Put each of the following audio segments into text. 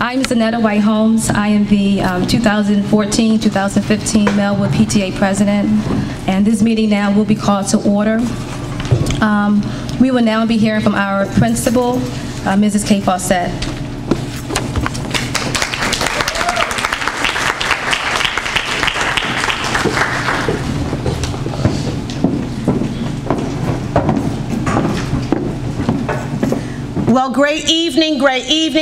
I'm Zanetta White Holmes. I am the 2014-2015 Melwood PTA President, and this meeting now will be called to order. We will now be hearing from our principal, Mrs. Kay Fawcett. Well, great evening,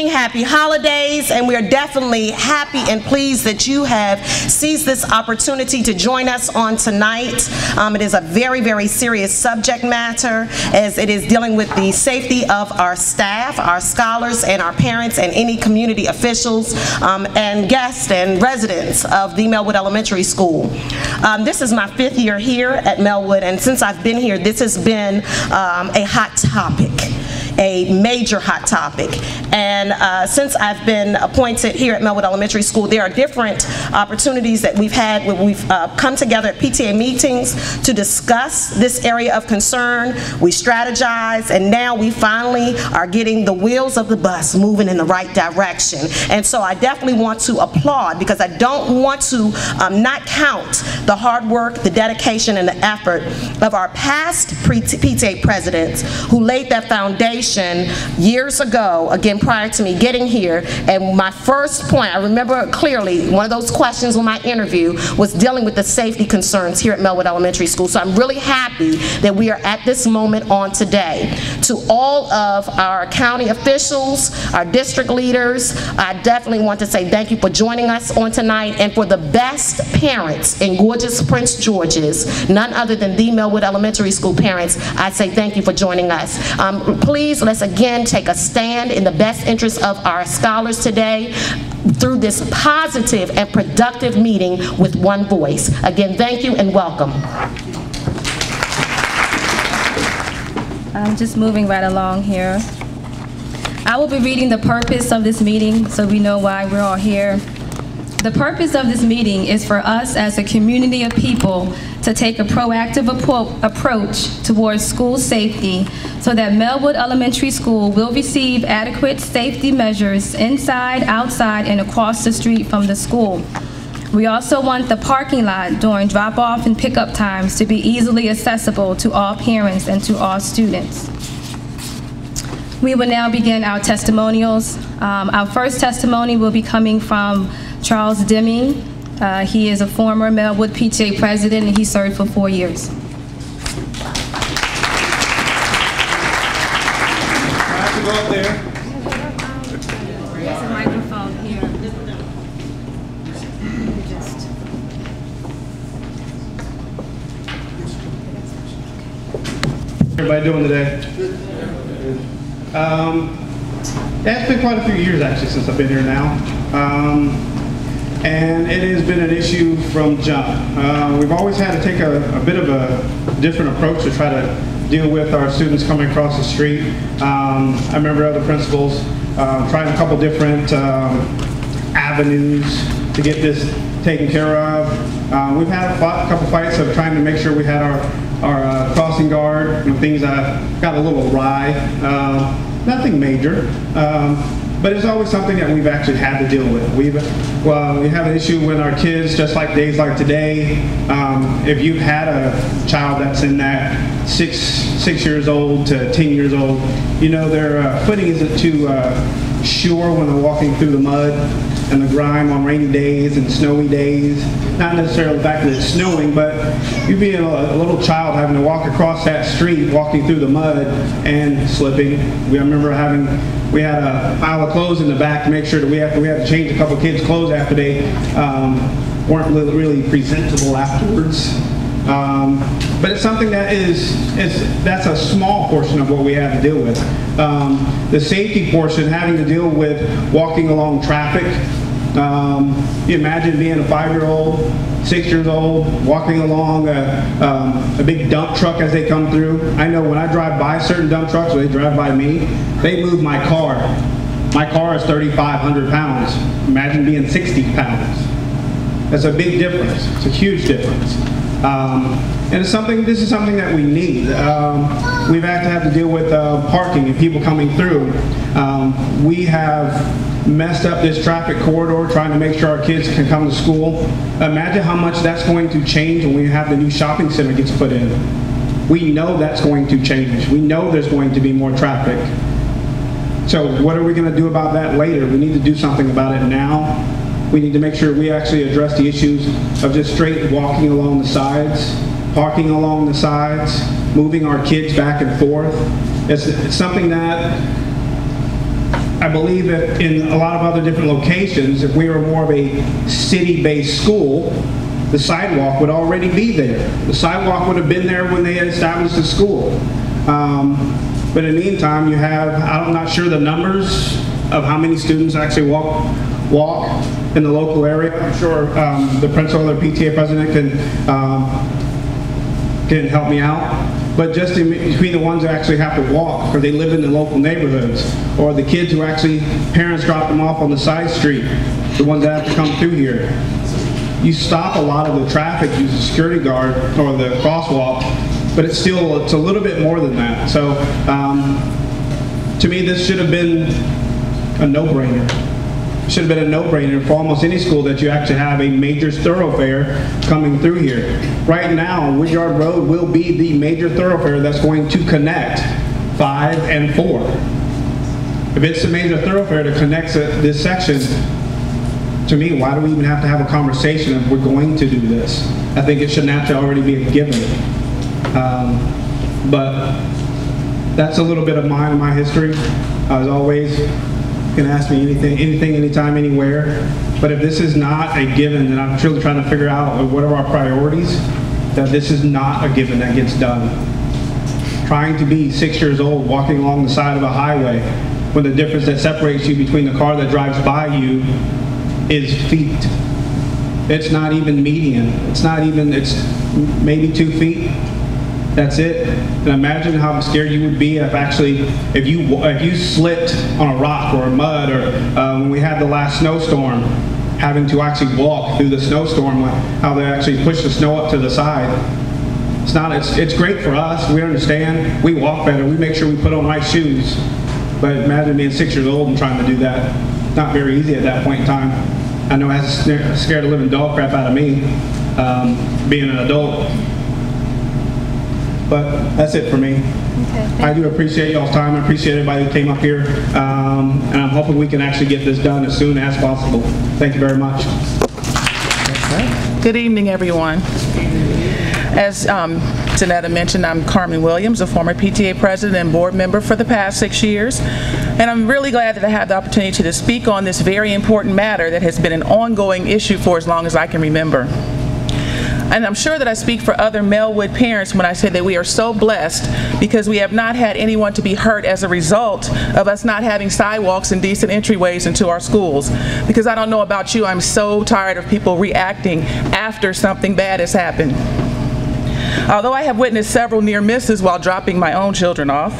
happy holidays, and we are definitely happy and pleased that you have seized this opportunity to join us on tonight. It is a very, very serious subject matter, as it is dealing with the safety of our staff, our scholars, and our parents, and any community officials and guests and residents of the Melwood Elementary School. This is my 5th year here at Melwood, and since I've been here, this has been a hot topic. A major hot topic. And since I've been appointed here at Melwood Elementary School, there are different opportunities that we've had where we've come together at PTA meetings to discuss this area of concern. We strategize, and now we finally are getting the wheels of the bus moving in the right direction. And so I definitely want to applaud, because I don't want to not count the hard work, the dedication, and the effort of our past PTA presidents who laid that foundation years ago, again prior to me getting here. And my first point, I remember clearly, one of those questions on my interview was dealing with the safety concerns here at Melwood Elementary School. So I'm really happy that we are at this moment on today. To all of our county officials, our district leaders, I definitely want to say thank you for joining us on tonight, and for the best parents in gorgeous Prince George's, none other than the Melwood Elementary School parents, I say thank you for joining us. Please, let's again take a stand in the best interest of our scholars today through this positive and productive meeting with one voice. Again, thank you and welcome. I'm just moving right along here. I will be reading the purpose of this meeting so we know why we're all here. The purpose of this meeting is for us as a community of people to take a proactive approach towards school safety so that Melwood Elementary School will receive adequate safety measures inside, outside, and across the street from the school. We also want the parking lot during drop-off and pickup times to be easily accessible to all parents and to all students. We will now begin our testimonials. Our first testimony will be coming from Charles Deming. He is a former Melwood PTA president, and he served for 4 years. I have to go up there. There's a microphone here. Everybody doing today? It's been quite a few years actually since I've been here now. And it has been an issue from jump. We've always had to take a bit of a different approach to try to deal with our students coming across the street. I remember other principals trying a couple different avenues to get this taken care of. We've had a couple fights of trying to make sure we had our crossing guard when things got a little awry. Nothing major. But it's always something that we've actually had to deal with. We have an issue with our kids, just like days like today. If you've had a child that's in that 6 years old to 10 years old, you know their footing isn't too sure when they're walking through the mud and the grime on rainy days and snowy days. Not necessarily the fact that it's snowing, but you being a little child having to walk across that street, walking through the mud and slipping. I remember we had a pile of clothes in the back to make sure that we had to change a couple kids' clothes after they weren't really presentable afterwards. But it's something that's a small portion of what we have to deal with. The safety portion, having to deal with walking along traffic. You imagine being a 5-year-old, 6 years old, walking along a big dump truck as they come through. I know when I drive by certain dump trucks, when they drive by me, they move my car. My car is 3,500 pounds. Imagine being 60 pounds. That's a big difference. It's a huge difference. And this is something that we need. We've had to deal with parking and people coming through. We have messed up this traffic corridor trying to make sure our kids can come to school. Imagine how much that's going to change when we have the new shopping center gets put in. We know that's going to change. We know there's going to be more traffic. So what are we going to do about that later? We need to do something about it now. We need to make sure we actually address the issues of just straight walking along the sides, parking along the sides, moving our kids back and forth. It's something that I believe that in a lot of other different locations, if we were more of a city-based school, the sidewalk would already be there. The sidewalk would have been there when they had established the school. But in the meantime, you have, I'm not sure the numbers of how many students actually walk in the local area. I'm sure the principal or PTA president can help me out. But just between the ones that actually have to walk, or they live in the local neighborhoods, or the kids who actually, parents drop them off on the side street, the ones that have to come through here. You stop a lot of the traffic, use the security guard or the crosswalk, but it's a little bit more than that. So to me, this should have been a no-brainer. Should have been a no-brainer for almost any school that you actually have a major thoroughfare coming through here. Right now, Woodyard Road will be the major thoroughfare that's going to connect 5 and 4. If it's a major thoroughfare that connects this section, to me, why do we even have to have a conversation if we're going to do this? I think it should naturally already be a given. But that's a little bit of my history. As always, you can ask me anything, anytime, anywhere. But if this is not a given, then I'm truly trying to figure out what are our priorities, that this is not a given that gets done. Trying to be 6 years old, walking along the side of a highway, when the difference that separates you between the car that drives by you is feet. It's not even median. It's maybe 2 feet. That's it. And imagine how scared you would be if you slipped on a rock or a mud, or when we had the last snowstorm, having to actually walk through the snowstorm, how they actually push the snow up to the side. It's great for us. We understand. We walk better. We make sure we put on right shoes. But imagine being 6 years old and trying to do that. Not very easy at that point in time. I know it has scared the living dog crap out of me, being an adult. But that's it for me. Okay, I do appreciate y'all's time. I appreciate everybody who came up here. And I'm hoping we can actually get this done as soon as possible. Thank you very much. Good evening, everyone. As Janetta mentioned, I'm Carmen Williams, a former PTA president and board member for the past 6 years. And I'm really glad that I have the opportunity to speak on this very important matter that has been an ongoing issue for as long as I can remember. And I'm sure that I speak for other Melwood parents when I say that we are so blessed because we have not had anyone to be hurt as a result of us not having sidewalks and decent entryways into our schools. Because I don't know about you, I'm so tired of people reacting after something bad has happened. Although I have witnessed several near misses while dropping my own children off,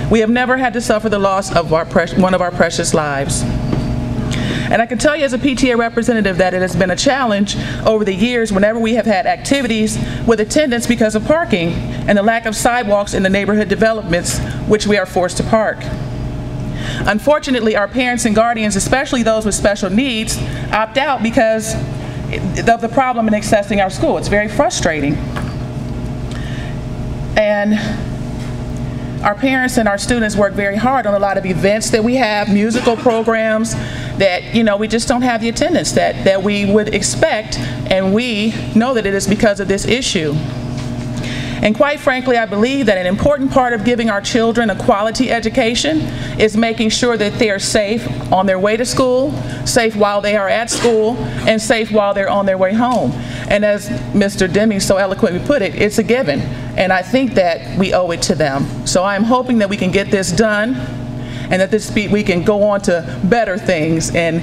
we have never had to suffer the loss of one of our precious lives. And I can tell you as a PTA representative that it has been a challenge over the years whenever we have had activities with attendance because of parking and the lack of sidewalks in the neighborhood developments which we are forced to park. Unfortunately, our parents and guardians, especially those with special needs, opt out because of the problem in accessing our school. It's very frustrating. And our parents and our students work very hard on a lot of events that we have, musical programs, that, you know, we just don't have the attendance that we would expect, and we know that it is because of this issue. And quite frankly, I believe that an important part of giving our children a quality education is making sure that they are safe on their way to school, safe while they are at school, and safe while they're on their way home. And as Mr. Deming so eloquently put it, it's a given. And I think that we owe it to them. So I'm hoping that we can get this done and that we can go on to better things in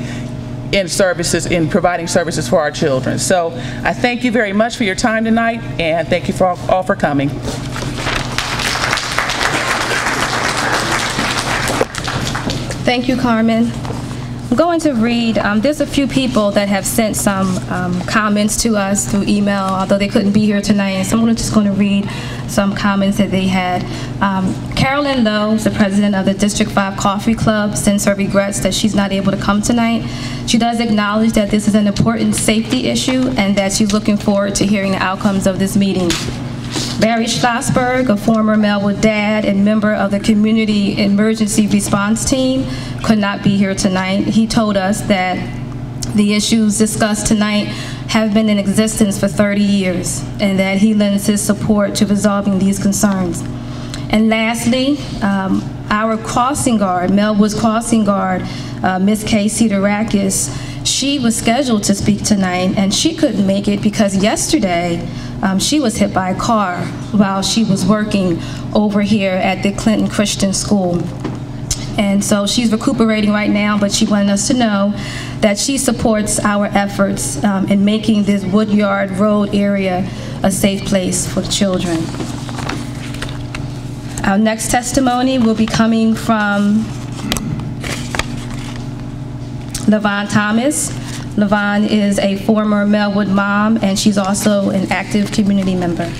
providing services for our children. So I thank you very much for your time tonight, and thank you all for coming. Thank you, Carmen. I'm going to read, there's a few people that have sent some comments to us through email, although they couldn't be here tonight, so I'm just going to read some comments that they had. Carolyn Lowe, the president of the District 5 Coffee Club, sends her regrets that she's not able to come tonight. She does acknowledge that this is an important safety issue and that she's looking forward to hearing the outcomes of this meeting. Barry Schlossberg, a former Melwood dad and member of the Community Emergency Response Team, could not be here tonight. He told us that the issues discussed tonight have been in existence for 30 years and that he lends his support to resolving these concerns. And lastly, our crossing guard, Melwood's crossing guard, Ms. Kay Siderakis, she was scheduled to speak tonight and she couldn't make it because yesterday she was hit by a car while she was working over here at the Clinton Christian School. And so she's recuperating right now, but she wanted us to know that she supports our efforts in making this Woodyard Road area a safe place for children. Our next testimony will be coming from LaVon Thomas. LaVon is a former Melwood mom, and she's also an active community member.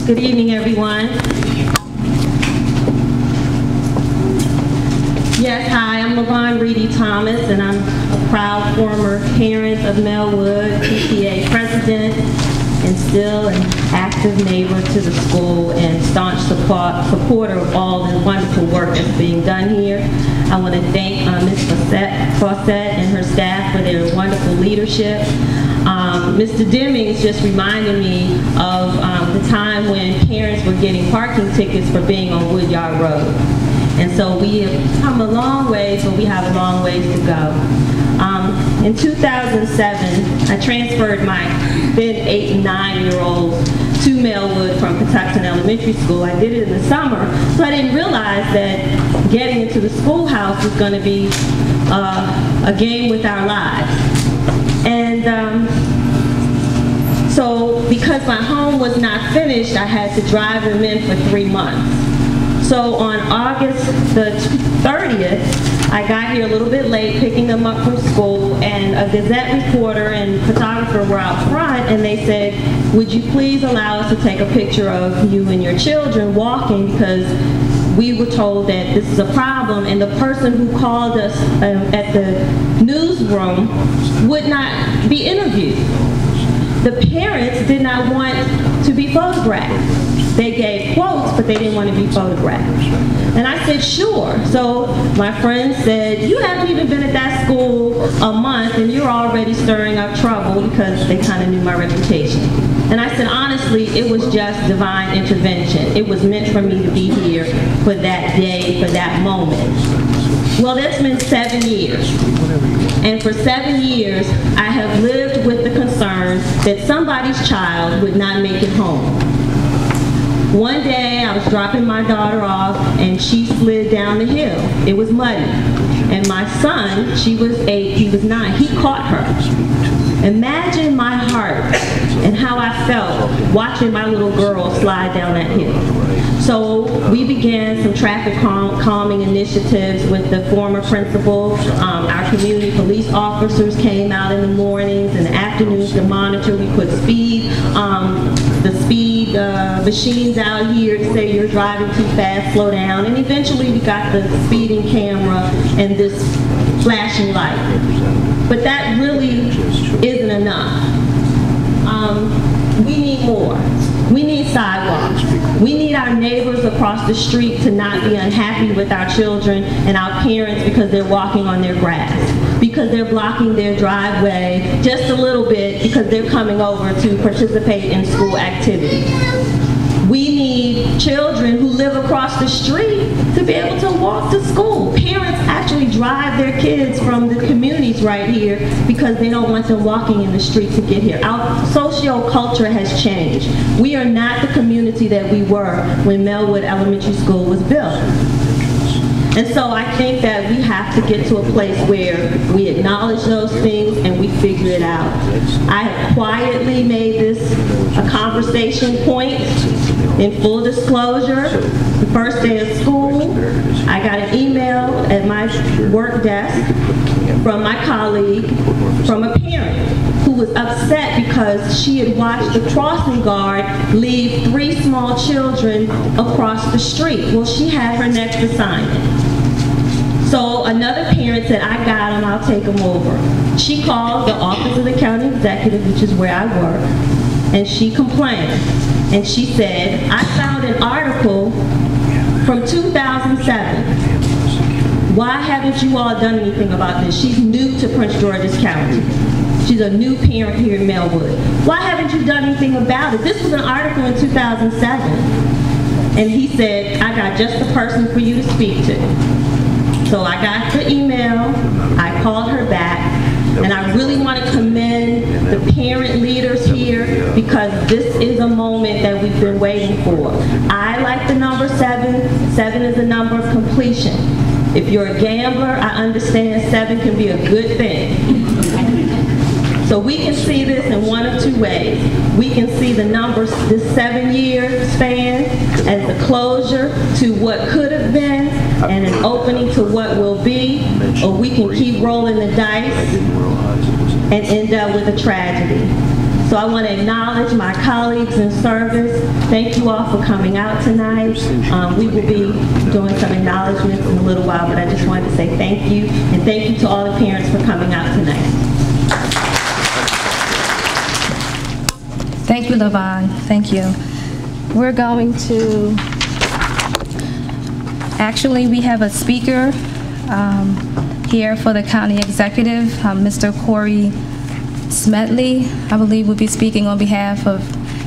Good evening, everyone. Yes, hi, I'm LaVon Reedy Thomas, and I'm a proud former parent of Melwood, PTA president, and still an active neighbor to the school and staunch supporter of all the wonderful work that's being done here. I want to thank Ms. Fawcett and her staff for their wonderful leadership. Mr. Demings just reminded me of the time when parents were getting parking tickets for being on Woodyard Road. And so we have come a long ways, but we have a long ways to go. In 2007, I transferred my then 8- and 9-year-olds to Melwood from Patuxent Elementary School. I did it in the summer, so I didn't realize that getting into the schoolhouse was going to be a game with our lives. And so because my home was not finished, I had to drive them in for 3 months. So on August the 30th, I got here a little bit late picking them up from school, and a Gazette reporter and photographer were out front, and they said, would you please allow us to take a picture of you and your children walking, because we were told that this is a problem, and the person who called us at the newsroom would not be interviewed. The parents did not want to be photographed. They gave quotes, but they didn't want to be photographed. And I said, sure. So my friend said, you haven't even been at that school a month and you're already stirring up trouble, because they kind of knew my reputation. And I said, honestly, it was just divine intervention. It was meant for me to be here for that day, for that moment. Well, that's been 7 years. And for 7 years, I have lived with the concern that somebody's child would not make it home. One day, I was dropping my daughter off, and she slid down the hill. It was muddy. And my son, she was 8, he was 9, he caught her. Imagine my heart and how I felt watching my little girl slide down that hill. So we began some traffic calming initiatives with the former principal. Our community police officers came out in the mornings and the afternoons to monitor. We put the speed machines out here to say you're driving too fast, slow down. And eventually we got the speeding camera and this flashing light. But that really isn't enough. We need more. We need sidewalks. We need our neighbors across the street to not be unhappy with our children and our parents because they're walking on their grass, because they're blocking their driveway just a little bit because they're coming over to participate in school activities. We need children who live across the street to be able to walk to school. Parents actually drive their kids from the communities right here because they don't want them walking in the street to get here. Our socio-culture has changed. We are not the community that we were when Melwood Elementary School was built. And so I think that we have to get to a place where we acknowledge those things and we figure it out. I have quietly made this a conversation point. In full disclosure, the first day of school, I got an email at my work desk from my colleague, from a parent who was upset because she had watched the crossing guard leave 3 small children across the street. Well, she had her next assignment. So another parent said, I got them, I'll take them over. She called the office of the county executive, which is where I work, and she complained. And she said, I found an article from 2007. Why haven't you all done anything about this? She's new to Prince George's County. She's a new parent here in Melwood. Why haven't you done anything about it? This was an article in 2007. And he said, I got just the person for you to speak to. So I got the email, I called her back, and I really want to commend the parent leaders here because this is a moment that we've been waiting for. I like the number 7. 7 is a number of completion. If you're a gambler, I understand 7 can be a good thing. So we can see this in one of 2 ways. We can see the numbers, this 7-year span, as the closure to what could have been and an opening to what will be, or we can keep rolling the dice and end up with a tragedy. So I want to acknowledge my colleagues in service. Thank you all for coming out tonight. We will be doing some acknowledgments in a little while, but I just wanted to say thank you, and thank you to all the parents for coming out tonight. Thank you, LaVon. Thank you. We're going to, actually, we have a speaker here for the county executive, Mr. Corey Smedley, I believe, will be speaking on behalf of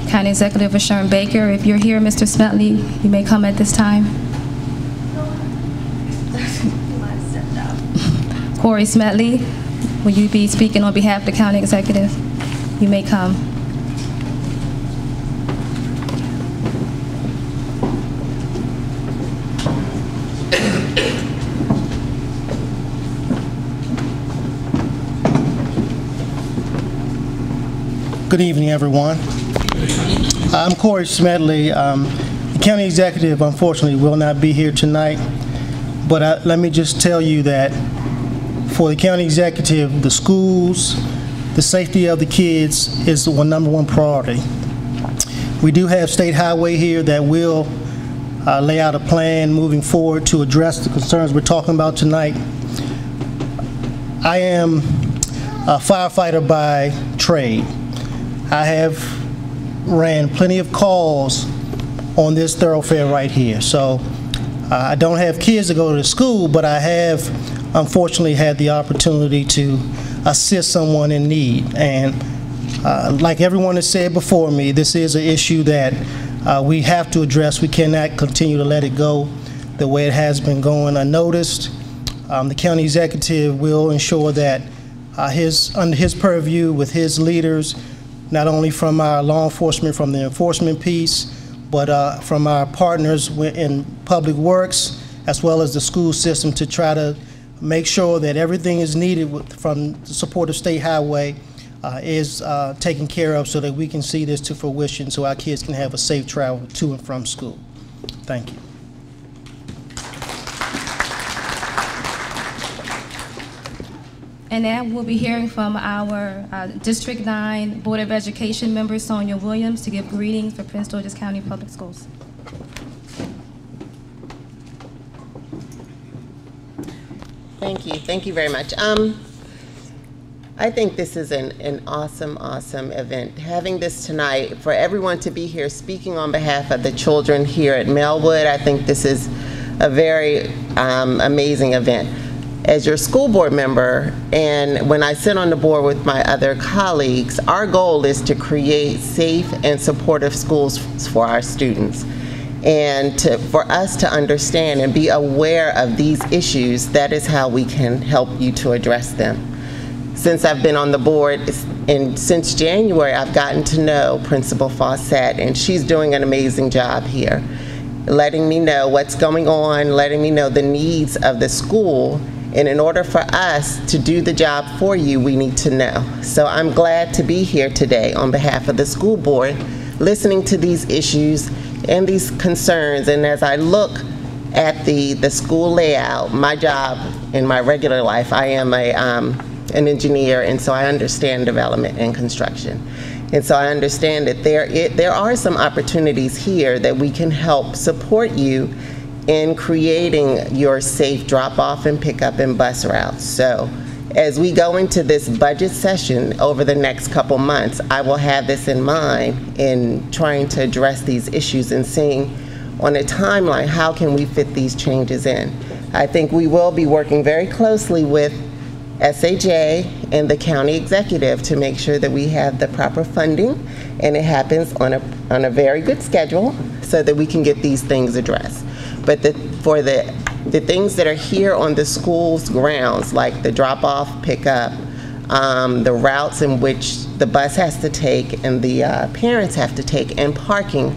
County Executive Asharon Baker. If you're here, Mr. Smedley, you may come at this time. Corey Smedley, will you be speaking on behalf of the county executive? You may come. Good evening, everyone. I'm Corey Smedley. The county executive, unfortunately, will not be here tonight, but let me just tell you that for the county executive, the schools, the safety of the kids is the #1 priority. We do have State Highway here that will lay out a plan moving forward to address the concerns we're talking about tonight. I am a firefighter by trade. I have ran plenty of calls on this thoroughfare right here. So I don't have kids to go to school, but I have unfortunately had the opportunity to assist someone in need. And like everyone has said before me, this is an issue that we have to address. We cannot continue to let it go the way it has been going unnoticed. The county executive will ensure that under his purview with his leaders, not only from our law enforcement, from the enforcement piece, but from our partners in public works, as well as the school system, to try to make sure that everything is needed from the support of State Highway is taken care of so that we can see this to fruition so our kids can have a safe travel to and from school. Thank you. And now we'll be hearing from our District 9 Board of Education member, Sonia Williams, to give greetings for Prince George's County Public Schools. Thank you very much. I think this is an awesome event. Having this tonight, for everyone to be here speaking on behalf of the children here at Melwood, I think this is a very amazing event. As your school board member, and when I sit on the board with my other colleagues, our goal is to create safe and supportive schools for our students. And for us to understand and be aware of these issues, that is how we can help you to address them. Since I've been on the board, and since January, I've gotten to know Principal Fawcett, and she's doing an amazing job here. letting me know what's going on, letting me know the needs of the school. And in order for us to do the job for you, we need to know. So I'm glad to be here today on behalf of the school board, listening to these issues and these concerns. And as I look at the school layout, my job in my regular life, I am an engineer, and so I understand development and construction. And so I understand that there are some opportunities here that we can help support you in creating your safe drop-off and pickup and bus routes. So as we go into this budget session over the next couple months, I will have this in mind in trying to address these issues and seeing on a timeline how can we fit these changes in. I think we will be working very closely with SAJ and the county executive to make sure that we have the proper funding and it happens on a very good schedule so that we can get these things addressed. But for the things that are here on the school's grounds, like the drop-off, pickup, the routes in which the bus has to take and the parents have to take, and parking,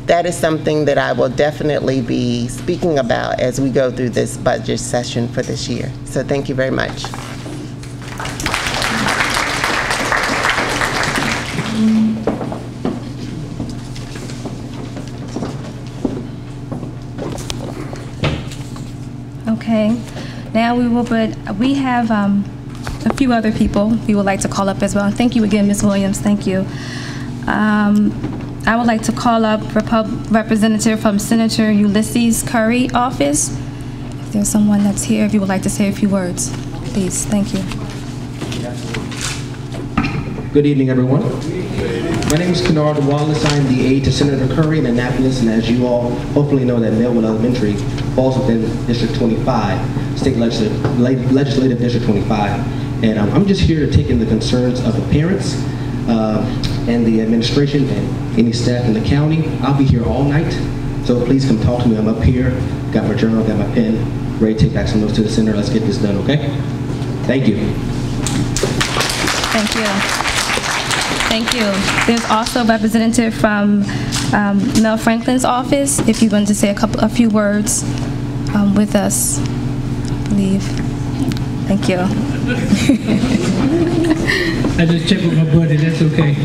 that is something that I will definitely be speaking about as we go through this budget session for this year. So thank you very much. Okay, now we have a few other people we would like to call up as well. Thank you again, Ms. Williams, thank you. I would like to call up representative from Senator Ulysses Curry office. If there's someone that's here, if you would like to say a few words, please, thank you. Good evening, everyone. My name is Kennard Wallace. I am the aide to Senator Curry in Annapolis, and as you all hopefully know, that Melwood Elementary falls within District 25, State Legislative District 25. And I'm just here to take in the concerns of the parents and the administration and any staff in the county. I'll be here all night, so please come talk to me. I'm up here, got my journal, got my pen, ready to take back some notes to the center. Let's get this done, okay? Thank you. Thank you. Thank you. There's also a representative from Mel Franklin's office, if you want to say a few words with us, I believe. Thank you. I just checked with my buddy, that's okay.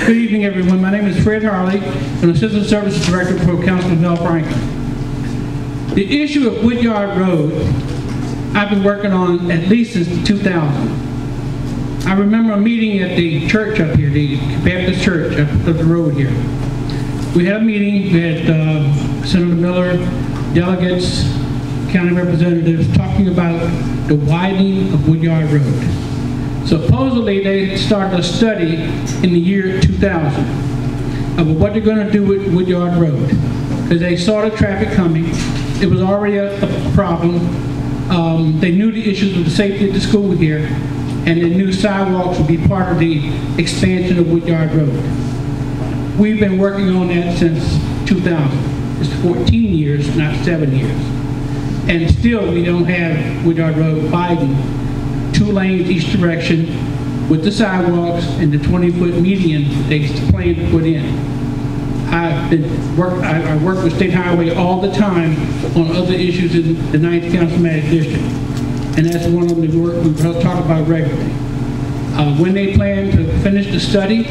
Good evening, everyone. My name is Fred Harley. I'm Assistant Services Director for Councilman Mel Franklin. The issue of Woodyard Road, I've been working on at least since 2000. I remember a meeting at the church up here, the Baptist church up the road here. We had a meeting, we had Senator Miller, delegates, county representatives talking about the widening of Woodyard Road. Supposedly they started a study in the year 2000 of what they're going to do with Woodyard Road, because they saw the traffic coming. It was already a problem. They knew the issues with the safety of the school here, and they knew sidewalks would be part of the expansion of Woodyard Road. We've been working on that since 2000. It's 14 years, not 7 years. And still we don't have Woodyard Road widened, 2 lanes each direction with the sidewalks and the 20-foot median that they plan to put in. I work with State Highway all the time on other issues in the 9th Councilmatic District. And that's one of the work we talk about regularly. When they plan to finish the study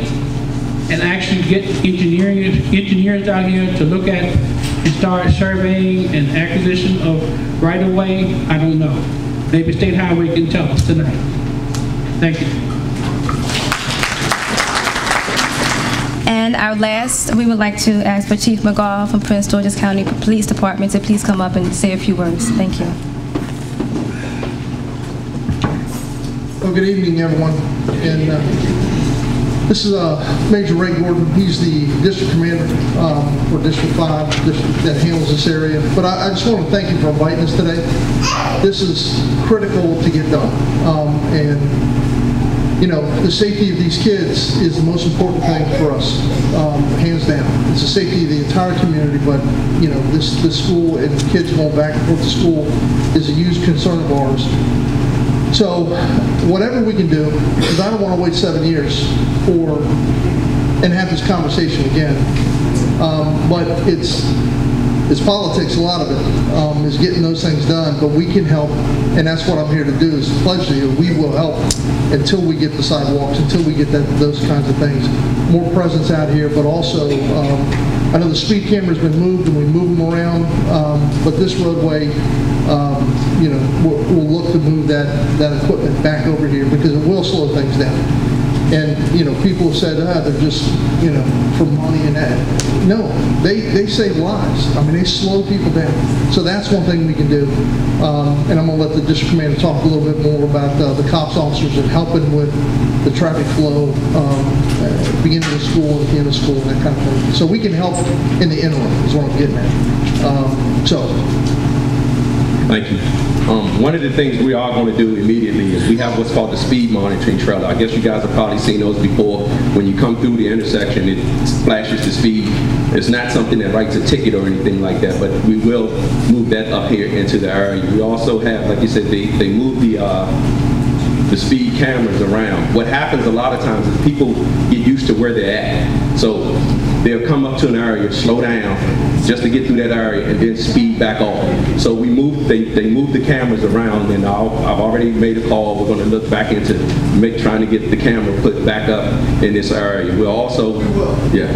and actually get engineers out here to look at and start surveying and acquisition of right-of-way, I don't know. Maybe State Highway can tell us tonight. Thank you. And our last, we would like to ask for Chief McGaugh from Prince George's County Police Department to please come up and say a few words. Thank you. Well, good evening, everyone. And this is Major Ray Gordon. He's the district commander for District 5, that handles this area. But I just want to thank you for inviting us today. This is critical to get done. And, you know, the safety of these kids is the most important thing for us, hands down. It's the safety of the entire community, but, you know, this school and kids going back and forth to school is a huge concern of ours. So whatever we can do, because I don't want to wait 7 years and have this conversation again. But it's It's politics, a lot of it, is getting those things done, but we can help, and that's what I'm here to do, is pledge to you, we will help until we get the sidewalks, until we get those kinds of things. More presence out here, but also, I know the speed camera's been moved and we move them around, but this roadway, you know, we'll look to move that equipment back over here because it will slow things down. And, you know, people have said, they're just, you know, for money and that. No, they save lives. I mean, they slow people down. So that's one thing we can do. And I'm going to let the district commander talk a little bit more about the cops officers and helping with the traffic flow, beginning of school and at the end of school and that kind of thing. So we can help in the interim is what I'm getting at. Thank you. One of the things we are going to do immediately is we have what's called the speed monitoring trailer. I guess you guys have probably seen those before. When you come through the intersection, it flashes the speed. It's not something that writes a ticket or anything like that, but we will move that up here into the area. We also have, like you said, they move the speed cameras around. What happens a lot of times is people get used to where they're at. So they'll come up to an area, slow down, just to get through that area, and then speed back off. So we move, they move the cameras around, and I've already made a call. We're going to look back into trying to get the camera put back up in this area. We'll also, yeah.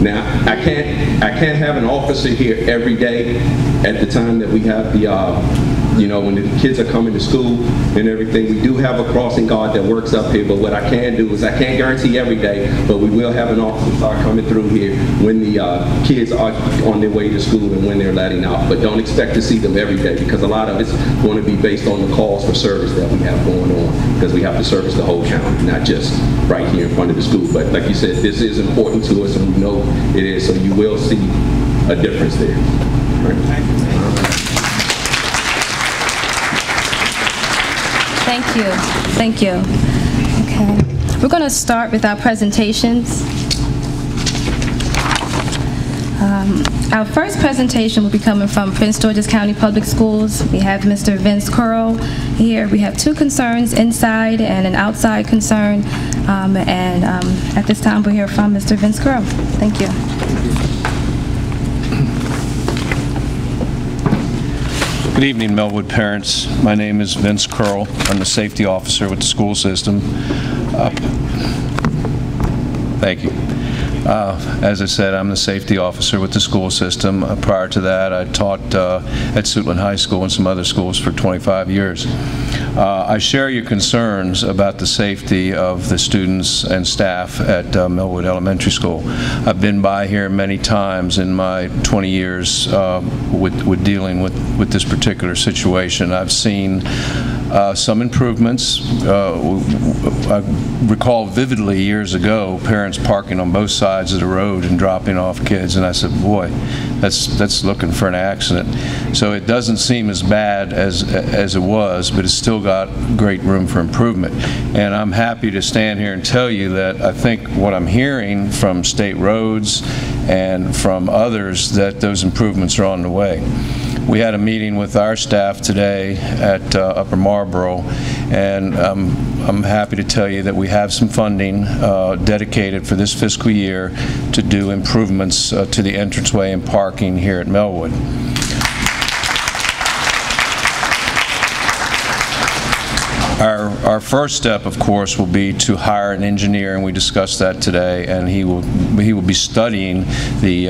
Now I can't have an officer here every day at the time that we have the. You know, when the kids are coming to school and everything, we do have a crossing guard that works up here, but what I can do is I can't guarantee every day, but we will have an officer start coming through here when the kids are on their way to school and when they're letting out. But don't expect to see them every day because a lot of it's going to be based on the calls for service that we have going on because we have to service the whole county, not just right here in front of the school. But like you said, this is important to us and we know it is, so you will see a difference there. Right? Thank you. Thank you. Okay. We're going to start with our presentations. Our first presentation will be coming from Prince George's County Public Schools. We have Mr. Vince Curl here. We have two concerns, inside and an outside concern. At this time, we'll hear from Mr. Vince Curl. Thank you. Good evening, Melwood parents. My name is Vince Curl. I'm the safety officer with the school system. Thank you. As I said, I'm the safety officer with the school system. Prior to that, I taught at Suitland High School and some other schools for 25 years. I share your concerns about the safety of the students and staff at Melwood Elementary School. I've been by here many times in my 20 years with dealing with this particular situation. I've seen some improvements. I recall vividly years ago parents parking on both sides of the road and dropping off kids, and I said, boy, that's looking for an accident. So it doesn't seem as bad as it was, but it's still got great room for improvement. And I'm happy to stand here and tell you that I think what I'm hearing from state roads and from others, that those improvements are on the way. We had a meeting with our staff today at Upper Marlboro, and I'm happy to tell you that we have some funding dedicated for this fiscal year to do improvements to the entranceway and parking here at Melwood. Our first step, of course, will be to hire an engineer, and we discussed that today. And he will be studying the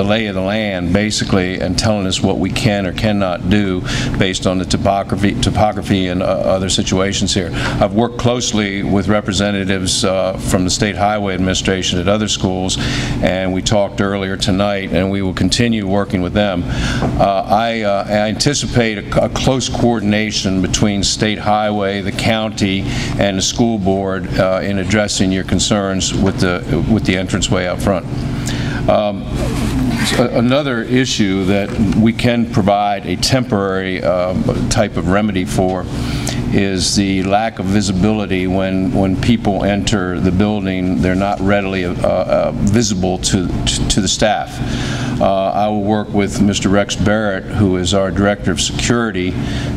lay of the land, basically, and telling us what we can or cannot do based on the topography and other situations here. I've worked closely with representatives from the State Highway Administration at other schools, and we talked earlier tonight, and we will continue working with them. I anticipate a close coordination between State Highway, the county, and the school board in addressing your concerns with the entranceway out front. Another issue that we can provide a temporary type of remedy for is the lack of visibility when people enter the building. They're not readily visible to the staff. I will work with Mr. Rex Barrett, who is our Director of Security,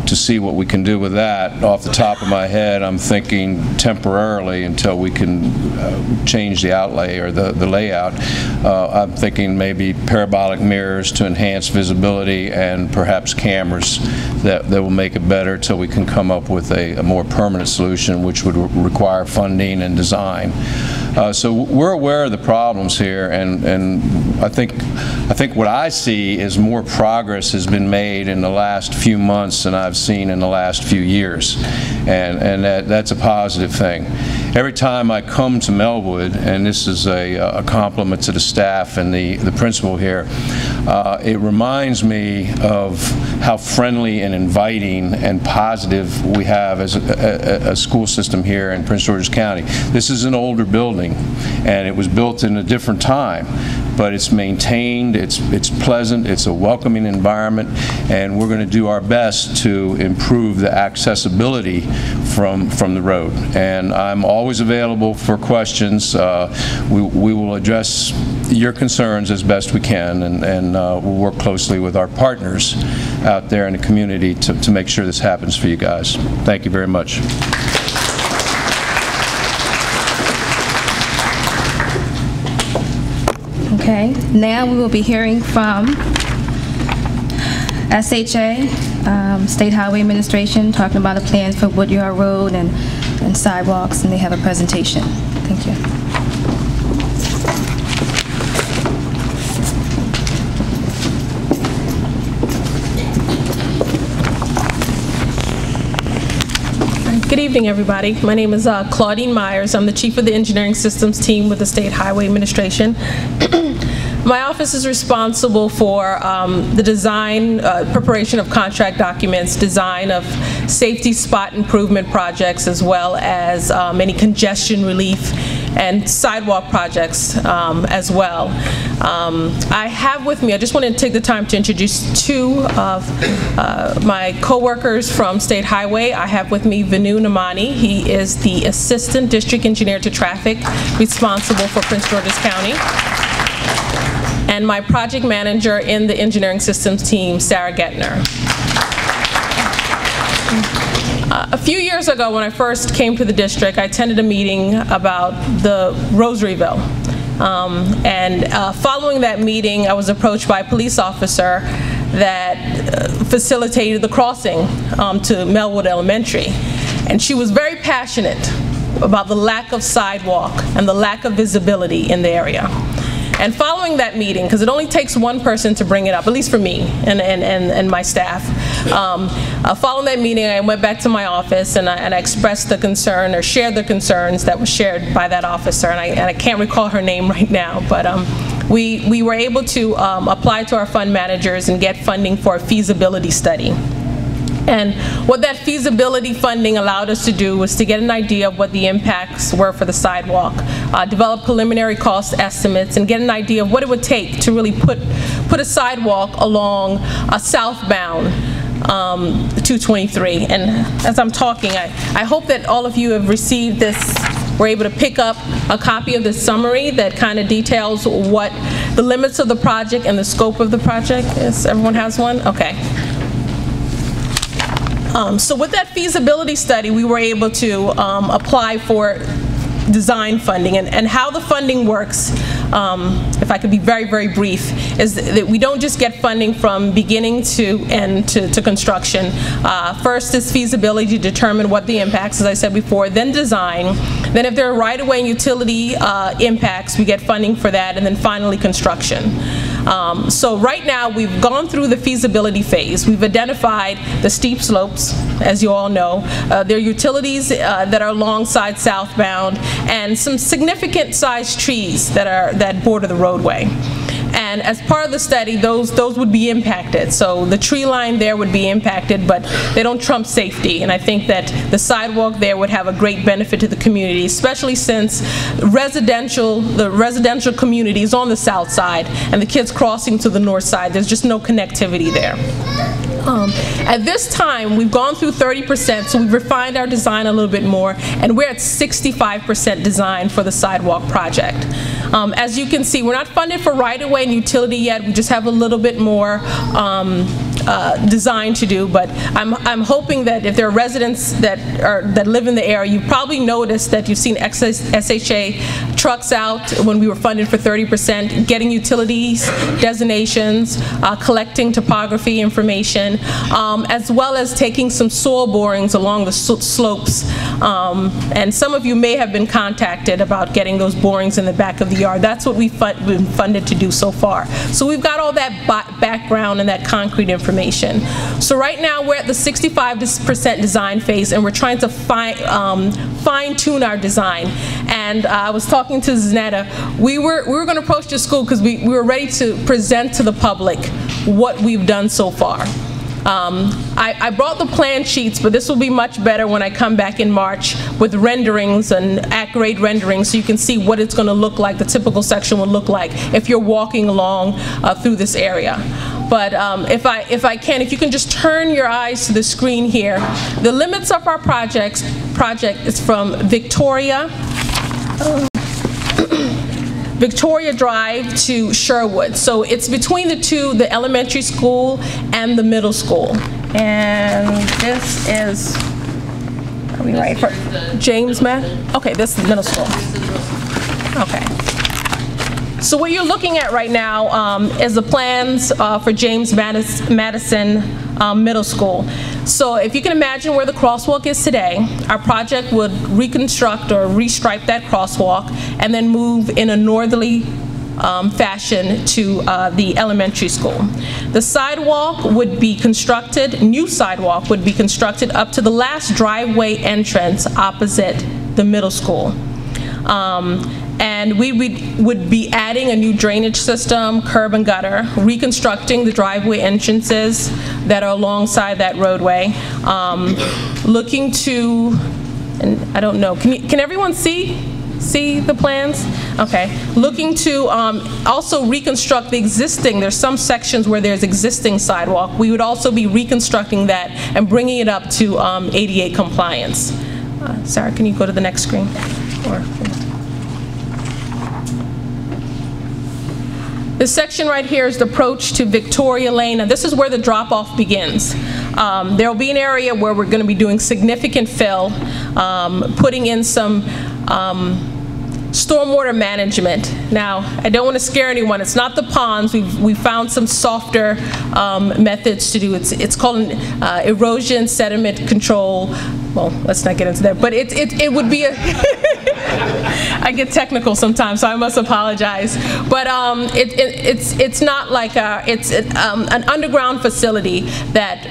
to see what we can do with that. Off the top of my head, I'm thinking temporarily until we can change the outlay or the layout. I'm thinking maybe parabolic mirrors to enhance visibility and perhaps cameras that will make it better till we can come up with a more permanent solution, which would require funding and design. So we're aware of the problems here, and I think what I see is more progress has been made in the last few months than I've seen in the last few years, and that's a positive thing. Every time I come to Melwood, and this is a compliment to the staff and the principal here, it reminds me of how friendly and inviting and positive we have as a school system here in Prince George's County. This is an older building, and it was built in a different time, but it's maintained, it's pleasant, it's a welcoming environment, and we're going to do our best to improve the accessibility from the road. And I'm always available for questions. We will address your concerns as best we can, and we'll work closely with our partners out there in the community to make sure this happens for you guys. Thank you very much. Okay, now we will be hearing from SHA, State Highway Administration, talking about the plans for Woodyard Road and sidewalks, and they have a presentation. Thank you. Good evening, everybody. My name is Claudine Myers. I'm the Chief of the Engineering Systems team with the State Highway Administration. My office is responsible for the design, preparation of contract documents, design of safety spot improvement projects, as well as any congestion relief and sidewalk projects as well. I have with me, I just wanted to take the time to introduce two of my co-workers from State Highway. I have with me Venu Namani. He is the Assistant District Engineer to Traffic, responsible for Prince George's County. And my project manager in the engineering systems team, Sarah Gettner. A few years ago, when I first came to the district, I attended a meeting about the Rosaryville. Following that meeting, I was approached by a police officer that facilitated the crossing to Melwood Elementary. And she was very passionate about the lack of sidewalk and the lack of visibility in the area. And following that meeting, because it only takes one person to bring it up, at least for me and my staff, following that meeting, I went back to my office and I expressed the concern or shared the concerns that were shared by that officer, and I can't recall her name right now, but we were able to apply to our fund managers and get funding for a feasibility study. And what that feasibility funding allowed us to do was to get an idea of what the impacts were for the sidewalk, develop preliminary cost estimates, and get an idea of what it would take to really put a sidewalk along a southbound 223. And as I'm talking, I hope that all of you have received this, were able to pick up a copy of the summary that kind of details what the limits of the project and the scope of the project is. Everyone has one? Okay. So with that feasibility study, we were able to apply for design funding. And how the funding works, if I could be very, very brief, is that we don't just get funding from beginning to end to construction. First is feasibility to determine what the impacts, as I said before, then design. Then if there are right-of-way and utility impacts, we get funding for that, and then finally construction. So right now, we've gone through the feasibility phase. We've identified the steep slopes, as you all know. There are utilities that are alongside southbound, and some significant sized trees that border the roadway. And as part of the study, those would be impacted. So the tree line there would be impacted, but they don't trump safety. And I think that the sidewalk there would have a great benefit to the community, especially since the residential community is on the south side, and the kids crossing to the north side, there's just no connectivity there. At this time, we've gone through 30%, so we've refined our design a little bit more, and we're at 65% design for the sidewalk project. As you can see, we're not funded for right-of-way and utility yet. We just have a little bit more design to do, but I'm hoping that if there are residents that live in the area, you've probably noticed that you've seen SHA trucks out when we were funded for 30%, getting utilities, designations, collecting topography information, as well as taking some soil borings along the slopes. And some of you may have been contacted about getting those borings in the back of the yard. That's what we've been funded to do so far. So we've got all that background and that concrete information. So right now we're at the 65% design phase, and we're trying to fine-tune our design. And I was talking to Zanetta. We were going to approach the school because we were ready to present to the public what we've done so far. I brought the plan sheets, but this will be much better when I come back in March with renderings and accurate renderings so you can see what it's going to look like, the typical section will look like if you're walking along through this area. But if you can just turn your eyes to the screen here. The limits of our project is from Victoria Drive to Sherwood. So it's between the two, the elementary school and the middle school. And this is, are we right for James Madison? Okay, this is middle school. Okay. So what you're looking at right now is the plans for James Madison Middle School. So if you can imagine where the crosswalk is today, our project would reconstruct or restripe that crosswalk and then move in a northerly fashion to the elementary school. The sidewalk would be constructed, new sidewalk would be constructed up to the last driveway entrance opposite the middle school. And we would be adding a new drainage system, curb and gutter, reconstructing the driveway entrances that are alongside that roadway, looking to, and I don't know, can everyone see the plans? Okay, looking to also reconstruct the existing, there's some sections where there's existing sidewalk. We would also be reconstructing that and bringing it up to ADA compliance. Sarah, can you go to the next screen? This section right here is the approach to Victoria Lane, and this is where the drop-off begins. There will be an area where we're going to be doing significant fill, putting in some stormwater management. Now, I don't want to scare anyone. It's not the ponds. We've found some softer methods to do. It's called erosion sediment control. Well, let's not get into that. But it would be a I get technical sometimes, so I must apologize. But it's not like it's an underground facility that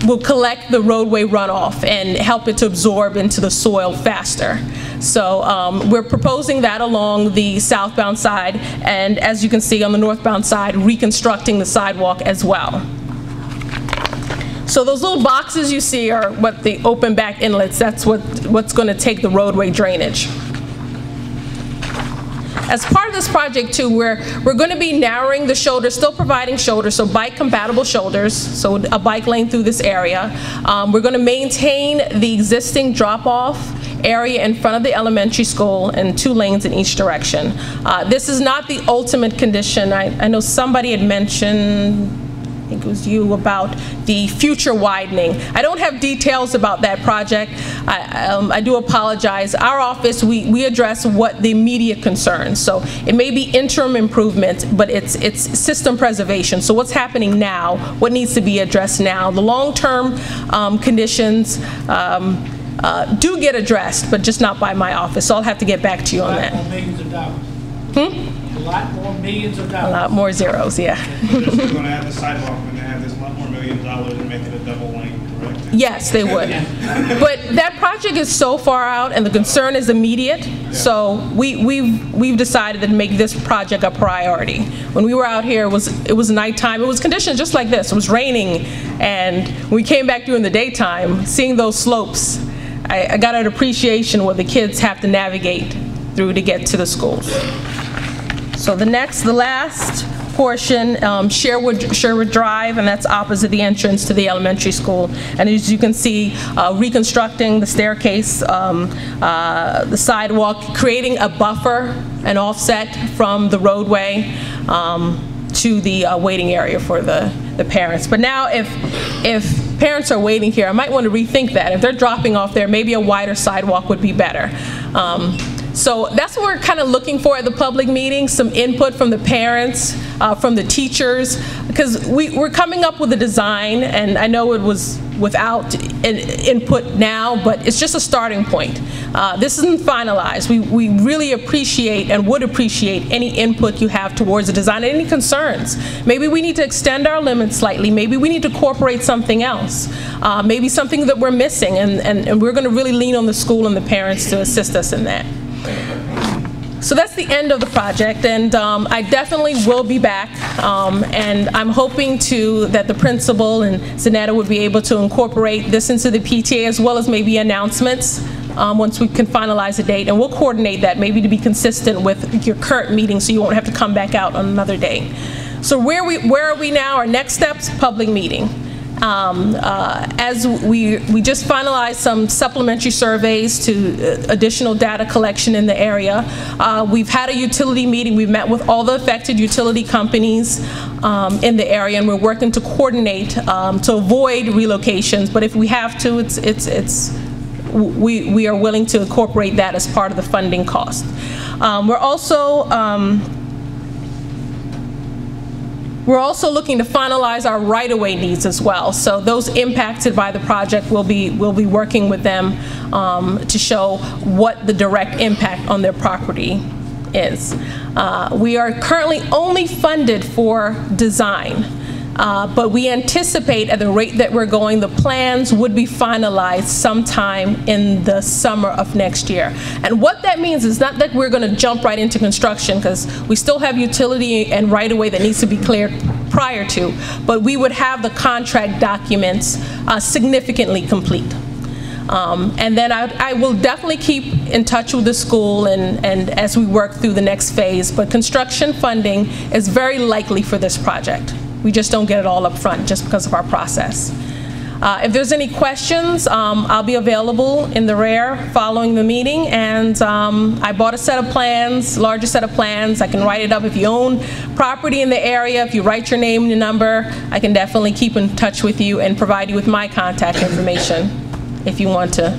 will collect the roadway runoff and help it to absorb into the soil faster. So we're proposing that along the southbound side, and as you can see on the northbound side, reconstructing the sidewalk as well. So those little boxes you see are what the open back inlets, that's what's going to take the roadway drainage. As part of this project too, we're going to be narrowing the shoulders, still providing shoulders, so bike compatible shoulders, so a bike lane through this area. We're going to maintain the existing drop-off area in front of the elementary school and 2 lanes in each direction. This is not the ultimate condition. I know somebody had mentioned, I think it was you, about the future widening. I don't have details about that project. I do apologize. Our office, we address what the immediate concerns. So it may be interim improvement, but it's system preservation. So what's happening now, what needs to be addressed now. The long-term conditions do get addressed, but just not by my office. So I'll have to get back to you on that. Millions of dollars. A lot more millions of dollars. A lot more zeros, yeah. They're just going to add the sidewalk when they have this lot more $1 million and make it a double lane, correct? Yes, they would. But that project is so far out, and the concern is immediate. Yeah. So we've decided to make this project a priority. When we were out here, it was nighttime. It was conditions just like this. It was raining, and when we came back during the daytime, seeing those slopes, I got an appreciation what the kids have to navigate through to get to the schools. So the last portion, Sherwood Drive, and that's opposite the entrance to the elementary school. And as you can see, reconstructing the staircase, the sidewalk, creating a buffer an offset from the roadway to the waiting area for the parents. But now if parents are waiting here, I might want to rethink that. If they're dropping off there, maybe a wider sidewalk would be better. So that's what we're kind of looking for at the public meeting, some input from the parents, from the teachers, because we're coming up with a design, and I know it was without input now, but it's just a starting point. This isn't finalized. We really appreciate and would appreciate any input you have towards the design, any concerns. Maybe we need to extend our limits slightly. Maybe we need to incorporate something else. Maybe something that we're missing, and we're going to really lean on the school and the parents to assist us in that. So that's the end of the project, and I definitely will be back, and I'm hoping that the principal and Zanetta would be able to incorporate this into the PTA, as well as maybe announcements once we can finalize a date, and we'll coordinate that maybe to be consistent with your current meeting so you won't have to come back out on another date. So where are we now? Our next steps, public meeting. As we just finalized some supplementary surveys to additional data collection in the area. We've had a utility meeting. We've met with all the affected utility companies in the area, and we're working to coordinate to avoid relocations. But if we have to, we are willing to incorporate that as part of the funding cost. We're also looking to finalize our right-of-way needs as well. So those impacted by the project, we'll be working with them to show what the direct impact on their property is. We are currently only funded for design, but we anticipate at the rate that we're going, the plans would be finalized sometime in the summer of next year. And what that means is not that we're going to jump right into construction, because we still have utility and right-of-way that needs to be cleared prior to, but we would have the contract documents significantly complete. And then I will definitely keep in touch with the school and as we work through the next phase, but construction funding is very likely for this project. We just don't get it all up front just because of our process. If there's any questions, I'll be available in the rear following the meeting, and I bought a set of plans, larger set of plans. I can write it up. If you own property in the area, if you write your name and your number, I can definitely keep in touch with you and provide you with my contact information if you want to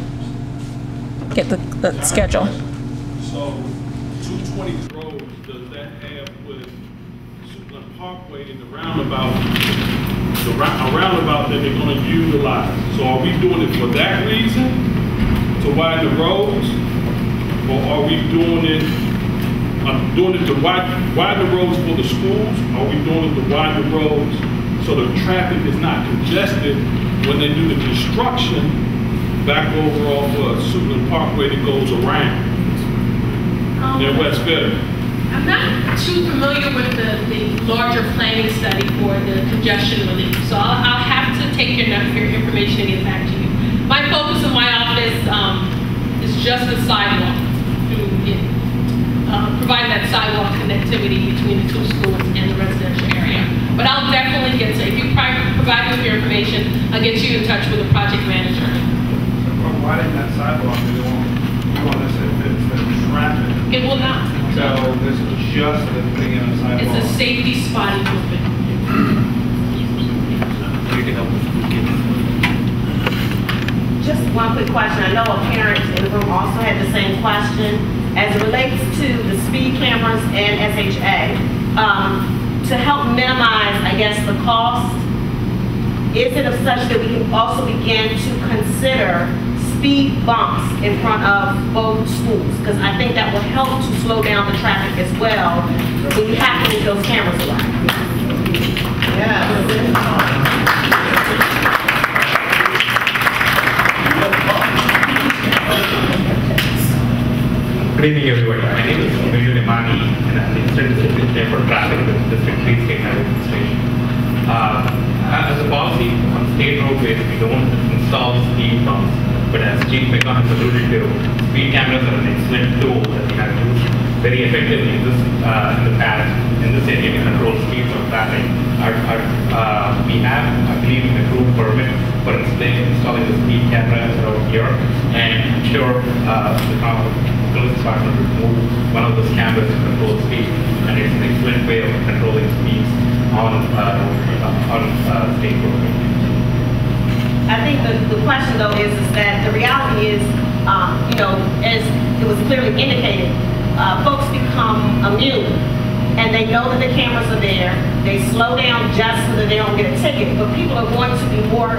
get the schedule. So 220 Road, does that have with Superland Parkway in the roundabout, a roundabout that they're going to utilize? So are we doing it for that reason, to widen the roads, or are we doing it to widen the roads for the schools? Are we doing it to widen the roads so the traffic is not congested when they do the construction back over off Superland Parkway that goes around in West Philly? I'm not too familiar with the larger planning study for the congestion relief, so I'll have to take your information and get back to you. My focus in my office is just the sidewalk, provide that sidewalk connectivity between the two schools and the residential area. But I'll definitely get to, if you provide me with your information, I'll get you in touch with the project manager. Why didn't that sidewalk, we want this to fit the traffic? It will not. So this was just the putting in a sidewalk? It's a safety spot improvement. You can help us. Just one quick question. I know a parent in the room also had the same question. As it relates to the speed cameras and SHA, to help minimize, I guess, the cost, is it of such that we can also begin to consider speed bumps in front of both schools? Because I think that will help to slow down the traffic as well when you have to move those cameras around. Good evening, everybody. My name is Melwood, and I'm the Assistant District Chair for Traffic with the District 3 State Highway Administration. As a policy on state roadways, we don't install speed bumps, but as Chief McGon has alluded to, speed cameras are an excellent tool that we have used very effectively in the past in this area to control speeds of traffic. We have, I believe, an approved permit for installing the speed cameras out here, and sure the police department would move one of those cameras to control speed, and it's an excellent way of controlling speeds on state roads. I think the question though is that the reality is, you know, as it was clearly indicated, folks become immune and they know that the cameras are there. They slow down just so that they don't get a ticket, but people are going to be more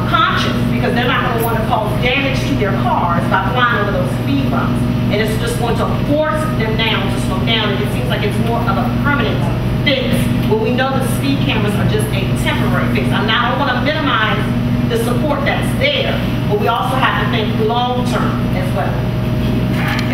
conscious because they're not going to want to cause damage to their cars by flying over those speed bumps. And it's just going to force them down to slow down. And it seems like it's more of a permanent fix when we know the speed cameras are just a temporary fix. I don't want to minimize the support that's there, but we also have to think long term as well.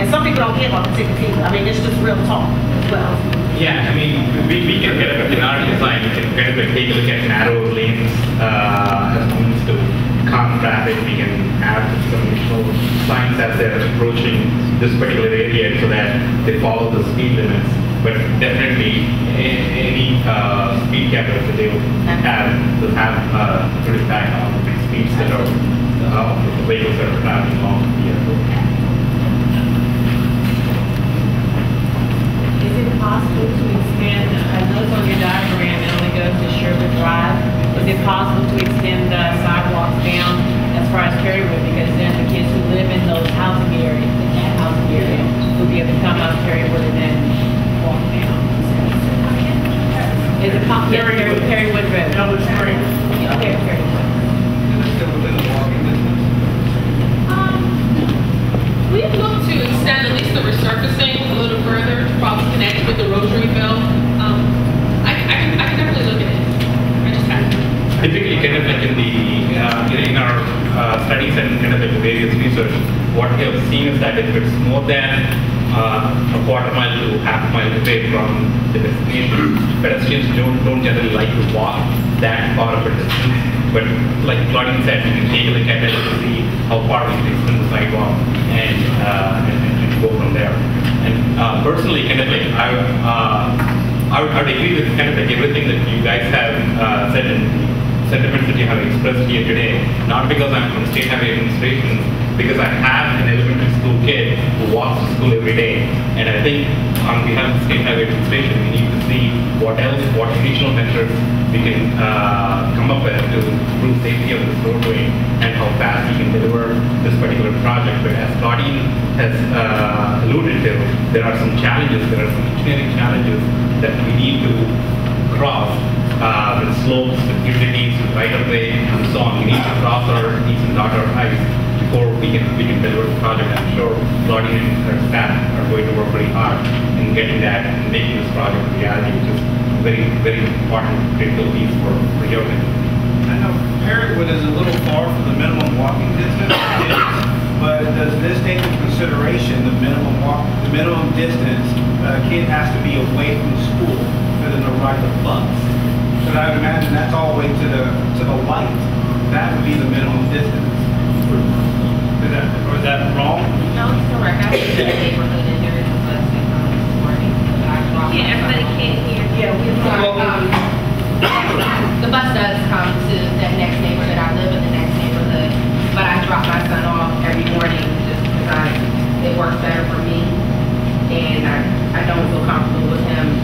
And some people don't care about the tickets either. I mean, it's just real talk as well. Yeah, I mean, we can get in our design, we can kind of take a look at narrow lanes as means to calm traffic. We can have some additional signs as they're approaching this particular area so that they follow the speed limits. But definitely, any speed cameras that they will have good impact on the speeds that are the vehicles that are traveling along the road. Is it possible to expand, I noticed on your diagram it only goes to Sherwood Drive. Is it possible to extend the sidewalks down as far as Perrywood? Because then the kids who live in those housing areas, in that housing area, will be able to come out Perrywood and then walk down. Is it possible? Yes, Perrywood Road. No, it's Perrywood. Okay, Perrywood. We've looked to extend at least the resurfacing a little further to probably connect with the Rosary-ville. I can definitely look at it. I just have to. Typically, kind of like in our studies and kind of like the various research, what we have seen is that if it's more than a quarter mile to half a mile away from the destination, pedestrians don't generally like to walk that far of a distance. But like Claudine said, we can take a look at it to see how far we can extend the sidewalk and go from there. And personally, kind of like I would agree with kind of like everything that you guys have said and sentiments that you have expressed here today. Not because I'm from State Highway Administration, because I have an elementary school kid who walks to school every day. And I think on behalf of State Highway Administration, we need to see what additional measures we can come up with to improve safety of this roadway and how fast we can deliver this particular project. But as Claudine has alluded to, there are some challenges, there are some engineering challenges that we need to cross with slopes, with utilities, with right-of-way, and so on. We need to cross our T's and dot our I's before we can deliver the project. I'm sure Claudine and her staff are going to work very hard in getting that and making this project a reality, which is very, very important, critical piece for your business. I know Perrywood is a little far from the minimum walking distance, but does this take into consideration the minimum distance a kid has to be away from school for them to ride the bus? But I would imagine that's all the way to the light. That would be the minimum distance. Is that wrong? No, it's correct. I was in the neighborhood and there is a bus that comes this morning. Yeah, everybody can't hear. Yeah, the bus does come to that next neighborhood. I live in the next neighborhood, but I drop my son off every morning just because it works better for me, and I don't feel comfortable with him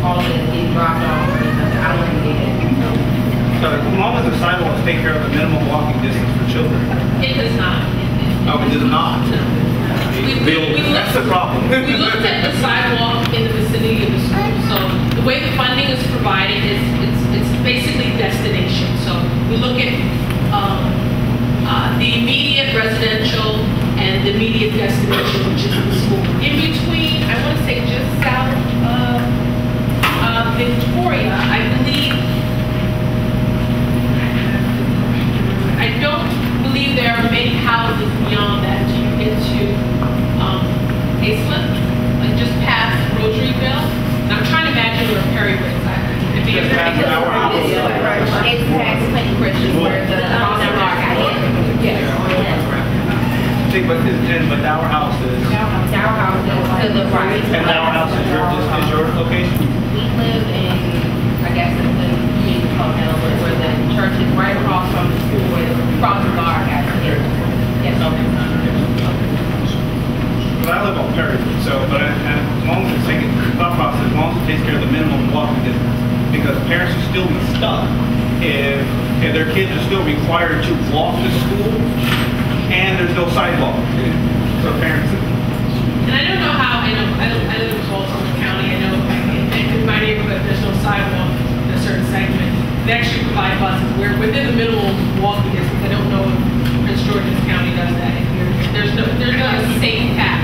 all of it getting dropped off or anything. I don't want him to get it. So as long as the sidewalks take care of the minimum walking distance for children. It does not. Oh, it does not. That's the problem. We looked at the sidewalk in the vicinity of the school. So the way the funding is provided is it's basically destination. So we look at the immediate residential and the immediate destination, which is the school. In between, I want to say just south of Victoria, I believe. I don't believe there are many houses beyond that to get to Aislinn, like just past Rosaryville. And I'm trying to imagine where Perrywood is at. It's past Clinton Christian, where the But our house is. Our house is to the right. And our house is your location? We live in, I guess it's the community called Melwood, where the church is right across from the school, where the crossing guard has it. Yes. parents will still be stuck if their kids are still required to walk to school and there's no sidewalk. So parents. And I don't know how, I live in Baltimore County, I know in my neighborhood there's no sidewalk in a certain segment. They actually provide buses. We're within the minimum walking distance. I don't know if Prince George's County does that. There's no safe path.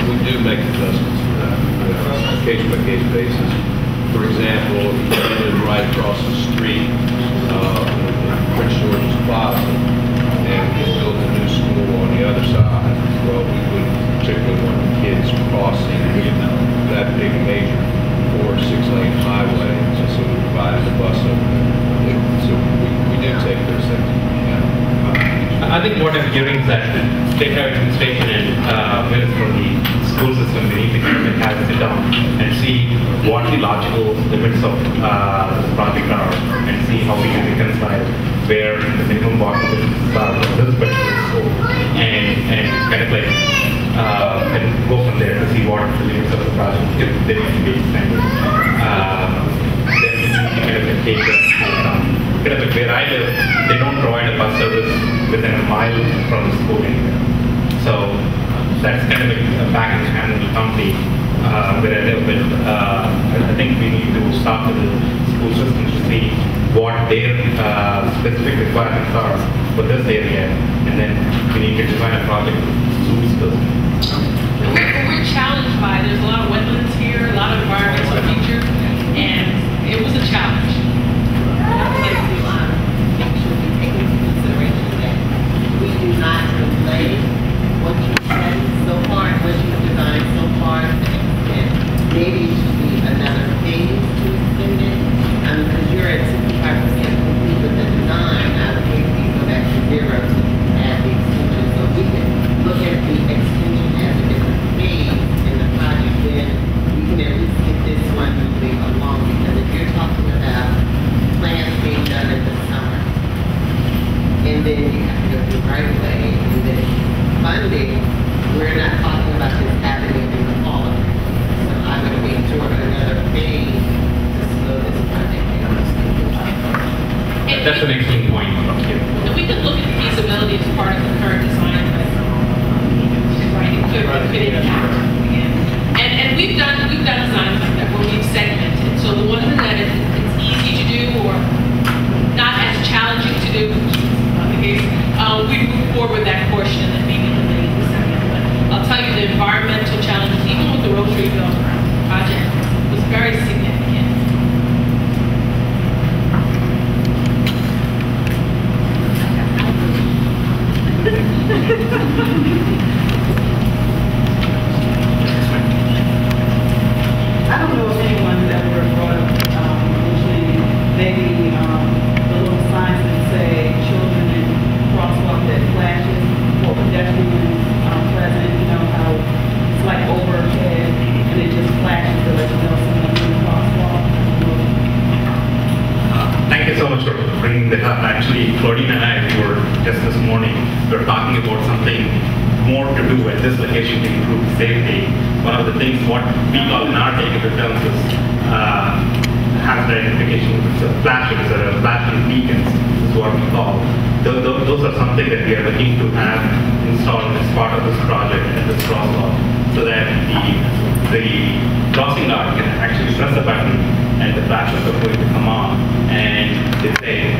We do make adjustments for that on a case-by-case basis. For example, if you live right across the street in Prince George's Plaza, and we built a new school on the other side, well, we would particularly want the kids crossing that big major 4 or 6 lane highway, so we provided the bus over there. So we did take those things. I think what I'm hearing is that state administration and minutes from the school system, they need to kind of have a sit down and see what the logical limits of this project are and see how we can reconcile where the minimum walking distance are for this particular school and kind of like and go from there to see what the limits of the project if they need to be extended. Then we kind of take kind of where I live, they don't provide a bus service within a mile from the school anywhere. So that's kind of a back in the hand of the company where I live. But I think we need to talk to the school systems to see what their specific requirements are for this area, and then we need to design a project to suit those. We're challenged by, there's a lot of wetlands here, a lot of environmental features, and it was a challenge. We do not delay what you've done so far and what you've designed so far to extend. Maybe it should be another phase to extend it. Because you're at 65% complete with the design, I would hate to go back to 0 to add the extension. So we can look at the extension as a different phase in the project, then we can at least get this one moving along. Because if you're talking about plans being done in the summer, and then you have to go through right away, and then funding, we're not talking about this happening in the fall. So I'm going to be toward another phase to slow this project down. That's an excellent point. And we could look at feasibility as part of the current design, right? It could fit in again. And we've done designs like that where we've segmented. So the one thing that it's easy to do or not as challenging to do, we move forward with that portion and then maybe delay the second. But I'll tell you, the environmental challenges, even with the Rotaryville project, was very significant. I don't know if anyone's ever brought up usually maybe the little signs that say children in crosswalk that flashes for pedestrians present, you know how it's like overhead and it just flashes to let you know someone's in the crosswalk. Thank you so much for bringing that up. Actually, Claudine and I were just this morning, we were talking about something more to do at this location to improve safety. One of the things what we call in our technical terms is hazard identification flashes or flashing beacons is what we call. Those are something that we are looking to have installed as part of this project at this crosswalk, so that the crossing guard can actually press the button and the flashes are going to come on and they say,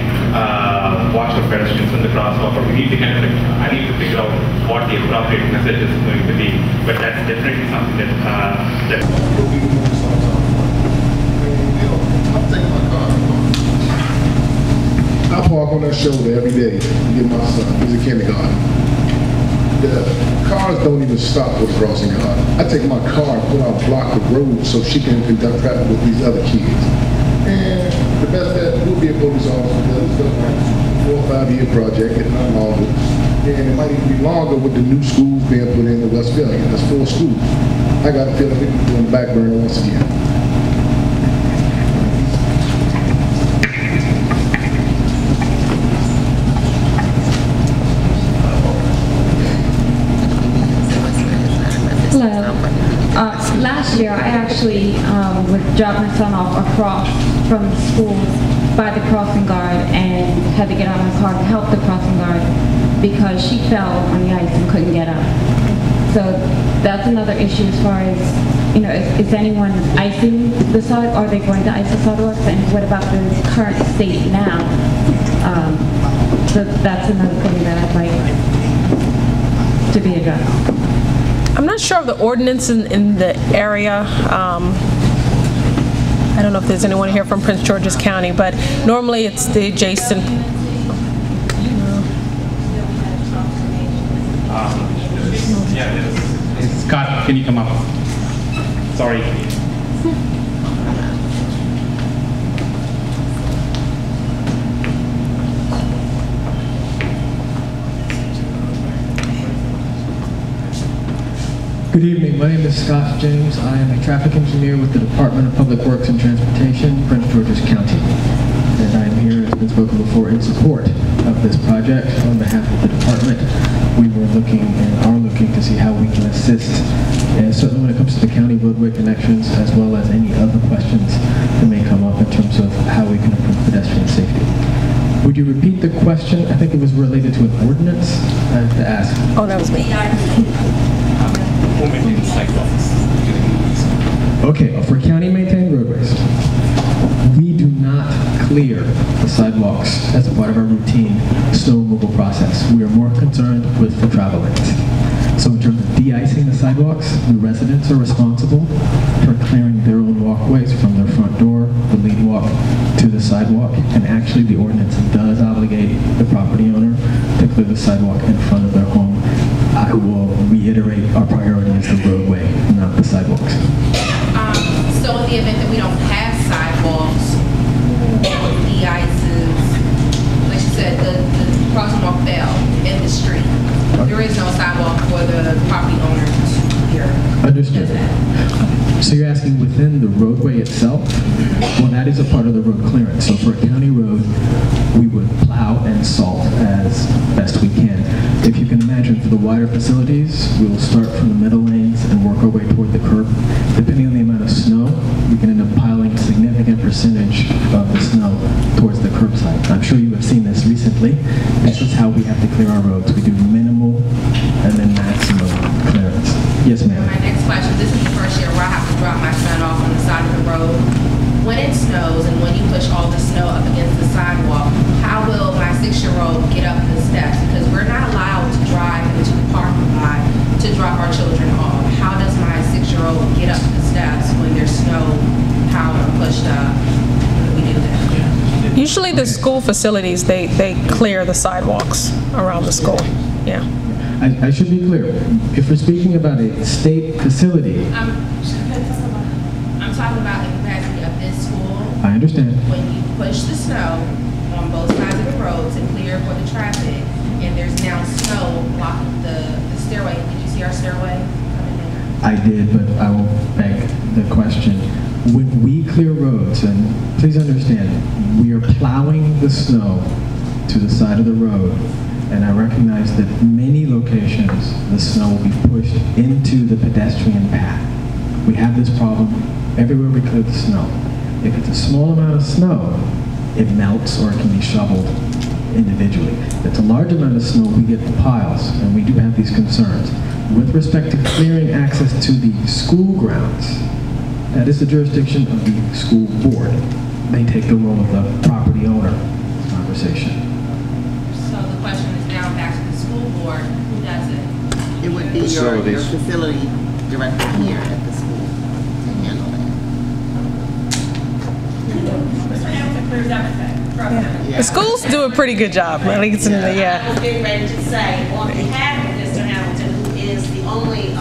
watch for pedestrians in the crosswalk, or we need to kind of, I need to figure out what the appropriate message is going to be. But that's definitely something that I park on that shoulder every day to get my son. He's a kindergarten. The cars don't even stop with the crossing guard. I take my car and put out a block of road so she can conduct traffic with these other kids. And the best bet will be a police officer because it's a 4 or 5 year project, if not longer. And it might even be longer with the new schools being put in West Philly. That's 4 schools. I got a feeling we can put on the back burner once again. Hello. last year, I actually would drop my son off across from the school by the crossing guard and had to get out of my car to help the crossing guard because she fell on the ice and couldn't get up. So that's another issue as far as, you know, is anyone icing the sidewalk? Are they going to ice the sidewalks? And what about the current state now? So that's another thing that I'd like to be addressed. I'm not sure of the ordinance in the area. I don't know if there's anyone here from Prince George's County, but normally it's the adjacent. Scott, can you come up? Sorry. Good evening. My name is Scott James. I am a traffic engineer with the Department of Public Works and Transportation, Prince George's County. And I am here, as has been spoken before, in support of this project on behalf of the department. We were looking and are looking to see how we can assist, and certainly when it comes to the county roadway connections, as well as any other questions that may come up in terms of how we can improve pedestrian safety. Would you repeat the question? I think it was related to an ordinance. I have to ask. Oh, that was me. Okay, for county maintained roadways, we do not clear the sidewalks as a part of our routine snow removal process. We are more concerned with the travel lanes. So in terms of de-icing the sidewalks, the residents are responsible for clearing their own walkways from their front door, the lead walk, to the sidewalk, and actually the ordinance does obligate the property owner to clear the sidewalk in front of their home. I will reiterate our priority is the roadway, not the sidewalks. So in the event that we don't have sidewalks or de-ices, like you said, the crosswalk fell in the street. There is no sidewalk for the property owner to clear. Understood. So you're asking within the roadway itself? Well, that is a part of the road clearance. So for a county road, we would plow and salt as best we can. If you can imagine, for the wider facilities, we will start from the middle lanes and work our way toward the curb. Depending on the amount of snow, we can end up piling a significant percentage of the snow towards the curbside. I'm sure you have seen this recently. This is how we have to clear our roads. We do minimal and then maximum clearance. Yes, ma'am. My next question, this is the first year where I have to drop my son off on the side of the road. When it snows and when you push all the snow up against the sidewalk, how will my 6-year-old get up the steps? Because we're not allowed to drive into the parking lot to drop our children off. How does my 6-year-old get up the steps when there's snow piled or pushed up? We do that. Usually the school facilities, they clear the sidewalks around the school. Yeah. I should be clear. If we're speaking about a state facility, I'm talking about the capacity of this school. I understand. When you push the snow on both sides of the road to clear for the traffic, and there's now snow blocking the stairway. Did you see our stairway coming in? I did, but I will beg the question. When we clear roads, and please understand, we are plowing the snow to the side of the road, and I recognize that many locations, the snow will be pushed into the pedestrian path. We have this problem everywhere we clear the snow. If it's a small amount of snow, it melts or it can be shoveled individually. If it's a large amount of snow, we get the piles, and we do have these concerns. With respect to clearing access to the school grounds, that is the jurisdiction of the school board. They take the role of the property owner conversation. So the question is now back to the school board. Who does it? It would be your facility director here at the school to handle that. The schools do a pretty good job. At least in the, I was getting ready to say, on behalf of Mr. Hamilton, who is the only,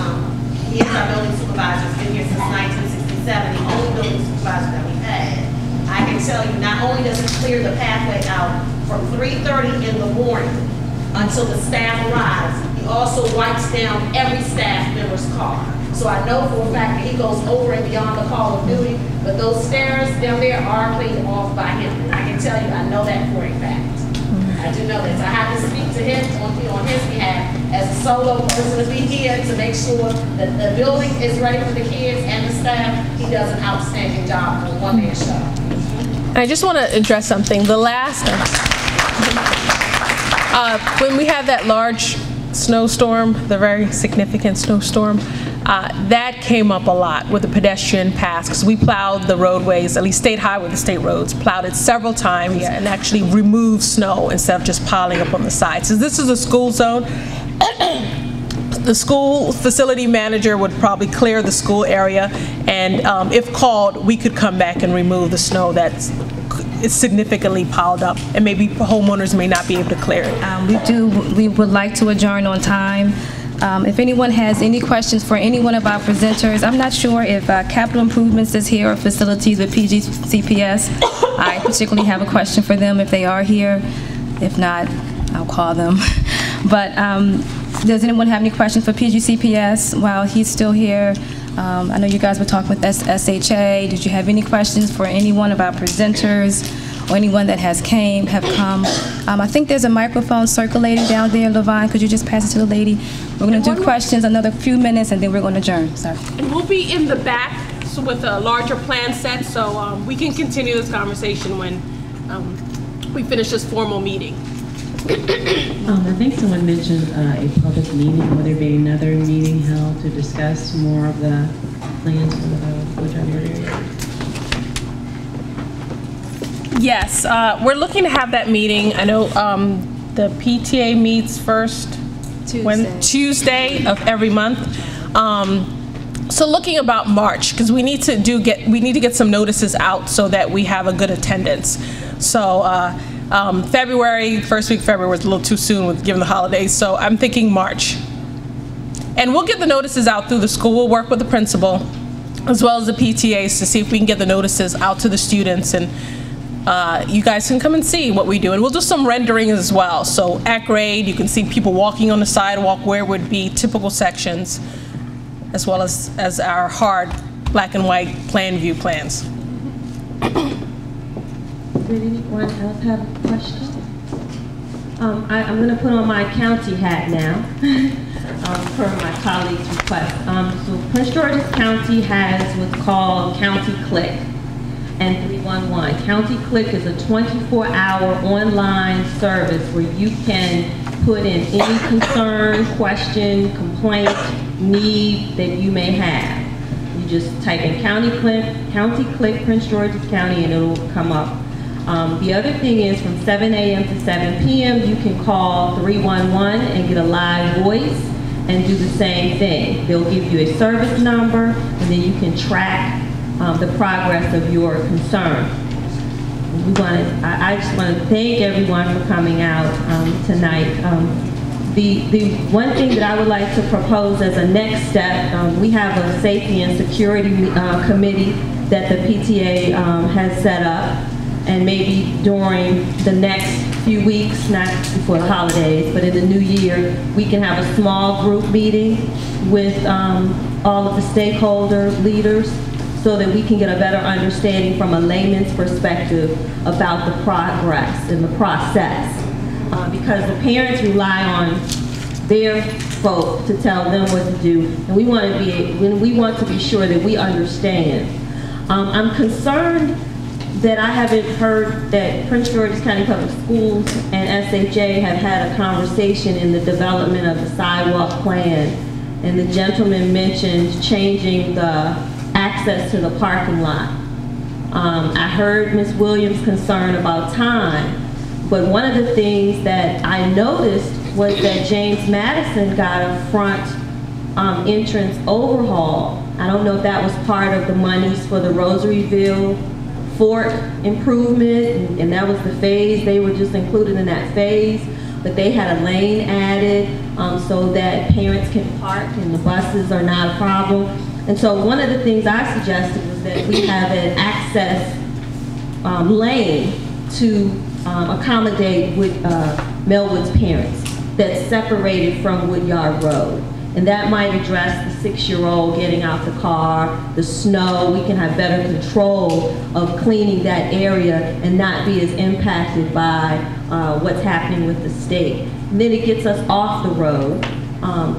he is our building supervisor, he's been here since 1967, the only building supervisor that we've had. I can tell you, not only does he clear the pathway out from 3:30 in the morning until the staff arrives, he also wipes down every staff member's car. So I know for a fact that he goes over and beyond the call of duty, but those stairs down there are cleaned off by him. And I can tell you, I know that for a fact. I I do know this. I have to speak to him on his behalf as a solo person to be here to make sure that the building is ready for the kids and the staff. He does an outstanding job for a one-man show. I just want to address something. The last, when we had that large snowstorm, the very significant snowstorm, that came up a lot with the pedestrian paths, because we plowed the roadways, at least state highway, the state roads, plowed it several times and actually removed snow instead of just piling up on the sides. So this is a school zone. The school facility manager would probably clear the school area, and if called, we could come back and remove the snow that's significantly piled up, and maybe homeowners may not be able to clear it. We would like to adjourn on time. If anyone has any questions for any one of our presenters, I'm not sure if capital improvements is here or facilities with PGCPS. I particularly have a question for them if they are here. If not, I'll call them. But does anyone have any questions for PGCPS while he's still here? I know you guys were talking with SHA. Did you have any questions for any one of our presenters or anyone that has come? I think there's a microphone circulating down there, Levine. Could you just pass it to the lady? We're going to do questions another few minutes, and then we're going to adjourn. Sorry. And we'll be in the back with a larger plan set, so we can continue this conversation when we finish this formal meeting. I think someone mentioned a public meeting. Will there be another meeting held to discuss more of the plans for the Woodrow area? Yes, we're looking to have that meeting. I know the PTA meets first Tuesday of every month. So looking about March, because we need to get some notices out so that we have a good attendance. So February, first week of February was a little too soon given the holidays, so I'm thinking March. And we'll get the notices out through the school. We'll work with the principal as well as the PTAs to see if we can get the notices out to the students, and you guys can come and see what we do. And we'll do some rendering as well. So at grade, you can see people walking on the sidewalk where would be typical sections, as well as our hard black and white plan view plans. Did anyone else have a question? I'm going to put on my county hat now, per my colleague's request. So Prince George's County has what's called County Click and 311. County Click is a 24-hour online service where you can put in any concern, question, complaint, need that you may have. You just type in County Click, Prince George's County, and it'll come up. The other thing is from 7 a.m. to 7 p.m. you can call 311 and get a live voice and do the same thing. They'll give you a service number, and then you can track the progress of your concern. I just want to thank everyone for coming out tonight. The one thing that I would like to propose as a next step, we have a safety and security committee that the PTA has set up. And maybe during the next few weeks, not before the holidays, but in the new year, we can have a small group meeting with all of the stakeholder leaders so that we can get a better understanding from a layman's perspective about the progress and the process. Because the parents rely on their folk to tell them what to do, and we want to be sure that we understand. I'm concerned that I haven't heard that Prince George's County Public Schools and SHA have had a conversation in the development of the sidewalk plan. And the gentleman mentioned changing the access to the parking lot. I heard Ms. Williams' concern about time, but one of the things that I noticed was that James Madison got a front entrance overhaul. I don't know if that was part of the monies for the Rosaryville Fort improvement, and that was the phase. They were just included in that phase, but they had a lane added so that parents can park and the buses are not a problem. And so one of the things I suggested was that we have an access lane to accommodate with Melwood's parents that's separated from Woodyard Road. And that might address the 6-year-old getting out the car, the snow. We can have better control of cleaning that area and not be as impacted by what's happening with the state. And then it gets us off the road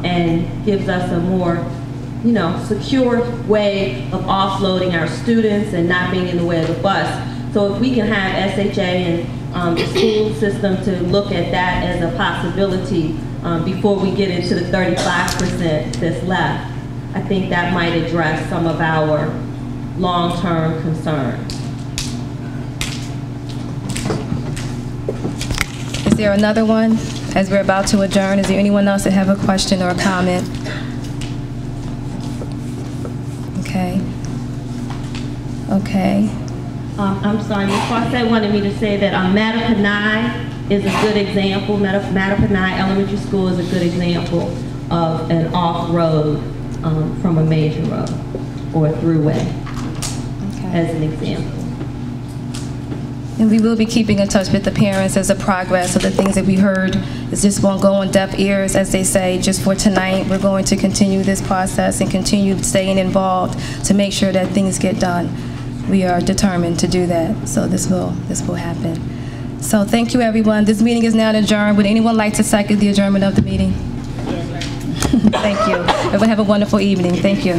and gives us a more, you know, secure way of offloading our students and not being in the way of the bus. So if we can have SHA and the school system to look at that as a possibility before we get into the 35% that's left, I think that might address some of our long-term concerns. Is there another one? As we're about to adjourn, is there anyone else that have a question or a comment? Okay. Okay. I'm sorry, Ms. Fawcett wanted me to say that Mattapanai is a good example. Mattapanai Elementary School is a good example of an off-road from a major road or a throughway, as an example. And we will be keeping in touch with the parents as the progress of the things that we heard. It just won't go on deaf ears, as they say, just for tonight. We're going to continue this process and continue staying involved to make sure that things get done. We are determined to do that, so this will happen. So thank you, everyone. This meeting is now adjourned. Would anyone like to second the adjournment of the meeting? Thank you. Everyone have a wonderful evening. Thank you.